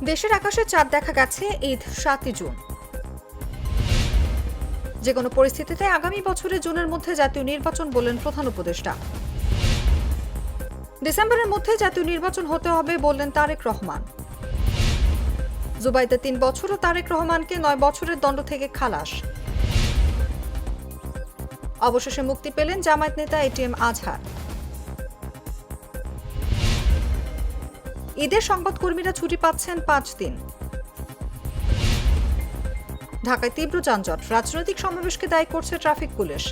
দেশের আকাশে চাঁদ দেখা গেছে ঈদ ৭ই জুন। যে কোনো পরিস্থিতিতে আগামী বছরের জুনের মধ্যে জাতীয় নির্বাচন বললেন প্রধান উপদেষ্টা। ডিসেম্বরের মধ্যে জাতীয় নির্বাচন হতে হবে বললেন তারেক রহমান। জুবাইদা ৩ বছর ও তারেক রহমানকে ৯ বছরের দণ্ড থেকে খালাস। অবশেষে মুক্তি পেলেন জামায়াত নেতা এটিএম আজহার। ঈদের সংবাদকর্মীরা ছুটি পাচ্ছেন ৫ দিন। ঢাকায় তীব্র যানজট, রাজনৈতিক সমাবেশকে দায়ী করছে ট্রাফিক পুলিশ।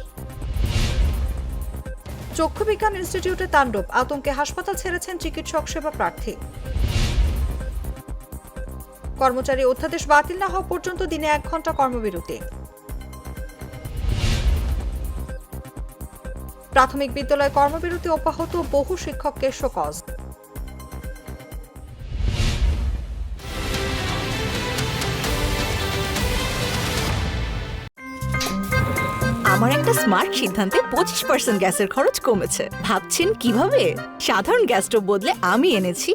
চক্ষু বিজ্ঞান ইনস্টিটিউটে তাণ্ডব, আতঙ্কে হাসপাতাল ছেড়েছেন চিকিৎসক সেবা প্রার্থী। কর্মচারী অধ্যাদেশ বাতিল না হওয়া পর্যন্ত দিনে ১ ঘণ্টা কর্মবিরতি। প্রাথমিক বিদ্যালয়ে কর্মবিরতি অব্যাহত, বহু শিক্ষককে শোকজ। আমার একটা স্মার্ট সিদ্ধান্তে 25% গ্যাসের খরচ কমেছে। ভাবছেন কিভাবে? সাধারণ গ্যাস স্টোভ বদলে আমি এনেছি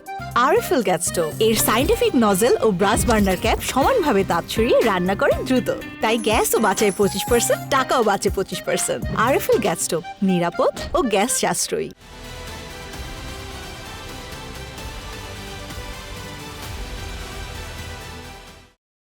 আরএফএল গ্যাস স্টোভ। এর সাইন্টিফিক নজল ও ব্রাস বার্নার ক্যাপ সমানভাবে তাপ ছড়িয়ে রান্না করে দ্রুত, তাই গ্যাসও বাঁচায় 25%, টাকাও বাঁচে 25%। আরএফএল গ্যাস স্টোভ নিরাপদ ও গ্যাস সাশ্রয়ী।